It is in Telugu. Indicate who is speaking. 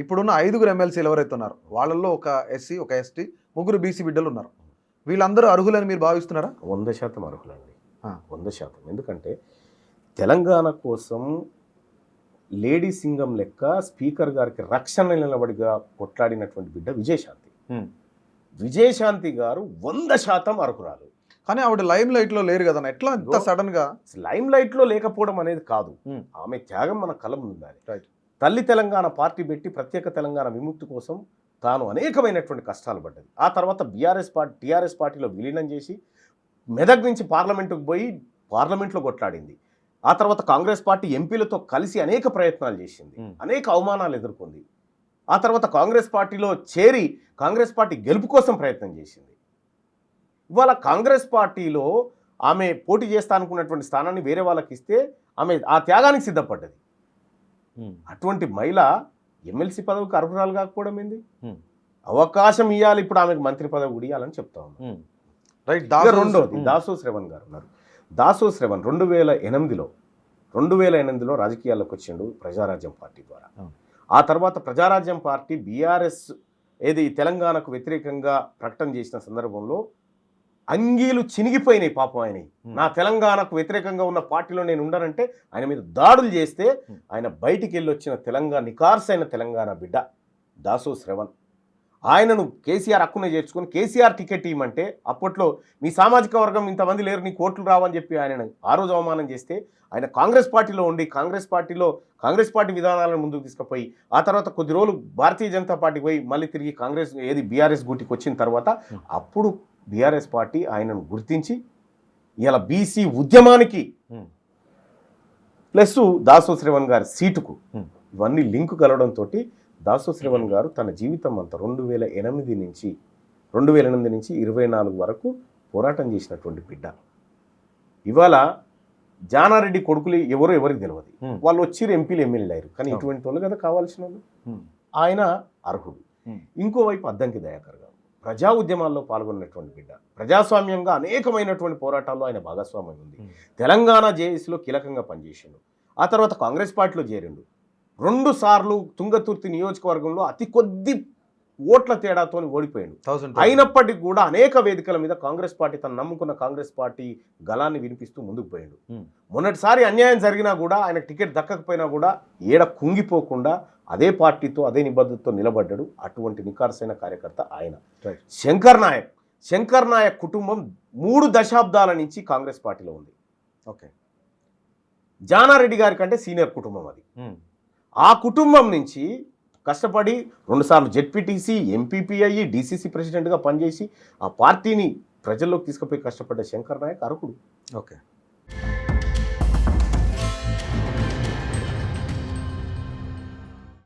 Speaker 1: ఇప్పుడున్న 5గురు ఎమ్మెల్సీలు ఎవరైతే ఉన్నారో వాళ్ళల్లో ఒక ఎస్సీ, ఒక ఎస్టీ, 3 బీసీ బిడ్డలు ఉన్నారు. వీళ్ళందరూ అర్హులని మీరు భావిస్తున్నారా?
Speaker 2: 100% అర్హులండి. 100%. ఎందుకంటే తెలంగాణ కోసం లేడీ సింగం లెక్క స్పీకర్ గారికి రక్షణ నిలబడిగా కొట్లాడినటువంటి బిడ్డ విజయశాంతి. విజయశాంతి గారు 100% అర్హురాలు.
Speaker 1: కానీ ఆవిడ లైమ్ లైట్లో లేరు కదా, ఎట్లా ఇంత సడన్ గా?
Speaker 2: లైమ్ లైట్లో లేకపోవడం అనేది కాదు, ఆమె త్యాగం మన కళ్ళ ముందు ఉండాలి. తల్లి తెలంగాణ పార్టీ పెట్టి ప్రత్యేక తెలంగాణ విముక్తి కోసం తాను అనేకమైనటువంటి కష్టాలు పడ్డది. ఆ తర్వాత టీఆర్ఎస్ పార్టీలో విలీనం చేసి మెదక్ నుంచి పార్లమెంటుకు పోయి పార్లమెంట్లో కొట్లాడింది. ఆ తర్వాత కాంగ్రెస్ పార్టీ ఎంపీలతో కలిసి అనేక ప్రయత్నాలు చేసింది, అనేక అవమానాలు ఎదుర్కొంది. ఆ తర్వాత కాంగ్రెస్ పార్టీలో చేరి కాంగ్రెస్ పార్టీ గెలుపు కోసం ప్రయత్నం చేసింది. ఇవాళ కాంగ్రెస్ పార్టీలో ఆమె పోటీ చేస్తా అనుకున్నటువంటి స్థానాన్ని వేరే వాళ్ళకి ఇస్తే ఆమె ఆ త్యాగానికి సిద్ధపడ్డది. అటువంటి మహిళ ఎమ్మెల్సీ పదవికి అర్హురాలు కాకపోవడం ఏంది? అవకాశం ఇవ్వాలి, ఇప్పుడు ఆమెకు మంత్రి పదవి కూడా ఇవ్వాలని చెప్తా ఉన్నాం.
Speaker 1: రైట్.
Speaker 2: రెండోది దాసో శ్రవణ్ గారు ఉన్నారు. దాసో శ్రవణ్ 2008లో రాజకీయాల్లోకి వచ్చిండు ప్రజారాజ్యం పార్టీ ద్వారా. ఆ తర్వాత ప్రజారాజ్యం పార్టీ బీఆర్ఎస్ తెలంగాణకు వ్యతిరేకంగా ప్రకటన చేసిన సందర్భంలో అంగీలు చినిగిపోయినాయి పాపం ఆయన. నా తెలంగాణకు వ్యతిరేకంగా ఉన్న పార్టీలో నేను ఉండనంటే ఆయన మీద దాడులు చేస్తే ఆయన బయటికి వెళ్ళి వచ్చిన నికార్సైన తెలంగాణ బిడ్డ దాసో శ్రవణ్. ఆయనను కేసీఆర్ హక్కునే చేర్చుకొని కేసీఆర్ టికెట్ ఇవ్వమంటే అప్పట్లో మీ సామాజిక వర్గం ఇంతమంది లేరు, నీ కోట్లు రావని చెప్పి ఆయనను ఆ రోజు అవమానం చేస్తే ఆయన కాంగ్రెస్ పార్టీలో ఉండి కాంగ్రెస్ పార్టీ విధానాలను ముందుకు తీసుకుపోయి ఆ తర్వాత కొద్ది రోజులు భారతీయ జనతా పార్టీకి పోయి మళ్ళీ తిరిగి బీఆర్ఎస్ గూటికి వచ్చిన తర్వాత అప్పుడు బీఆర్ఎస్ పార్టీ ఆయనను గుర్తించి ఇలా బీసీ ఉద్యమానికి ప్లస్ దాసో శ్రవణ్ గారి సీటుకు ఇవన్నీ లింకు కలవడంతో దాసో శ్రవణ్ గారు తన జీవితం అంతా 2008 నుంచి 24 వరకు పోరాటం చేసినటువంటి బిడ్డ. ఇవాళ జానారెడ్డి కొడుకులు ఎవరికి తెలియదు, వాళ్ళు వచ్చి ఎంపీలు ఎమ్మెల్యేలు అయ్యారు. కానీ ఇటువంటి వాళ్ళు కదా కావాల్సిన వాళ్ళు. ఆయన అర్హుడు. ఇంకోవైపు అద్దంకి దయాకర్ గారు ప్రజా ఉద్యమాల్లో పాల్గొన్నటువంటి బిడ్డ. ప్రజాస్వామ్యంగా అనేకమైనటువంటి పోరాటాల్లో ఆయన భాగస్వామ్యం ఉంది. తెలంగాణ జేఏసీలో కీలకంగా పనిచేసిండు. ఆ తర్వాత కాంగ్రెస్ పార్టీలో చేరిండు. 2 సార్లు తుంగతుర్తి నియోజకవర్గంలో అతి కొద్ది ఓట్ల తేడాతో ఓడిపోయాడు. అయినప్పటికీ కూడా అనేక వేదికల మీద కాంగ్రెస్ పార్టీ తను నమ్ముకున్న కాంగ్రెస్ పార్టీ గలాన్ని వినిపిస్తూ ముందుకు పోయాడు. మొన్నటిసారి అన్యాయం జరిగినా కూడా ఆయన టికెట్ దక్కకపోయినా కూడా కుంగిపోకుండా అదే పార్టీతో అదే నిబద్ధతతో నిలబడ్డాడు. అటువంటి నికార్సైన కార్యకర్త ఆయన. శంకర్ నాయక్ కుటుంబం 3 దశాబ్దాల నుంచి కాంగ్రెస్ పార్టీలో ఉంది. ఓకే, జానారెడ్డి గారి కంటే సీనియర్ కుటుంబం అది. ఆ కుటుంబం నుంచి కష్టపడి 2 సార్లు జెడ్పీటీసీ, ఎంపీపీ అయ్యి డీసీసీ ప్రెసిడెంట్గా పనిచేసి ఆ పార్టీని ప్రజల్లోకి తీసుకుపోయి కష్టపడ్డ శంకర్ నాయక్ అర్హుడు.
Speaker 1: ఓకే.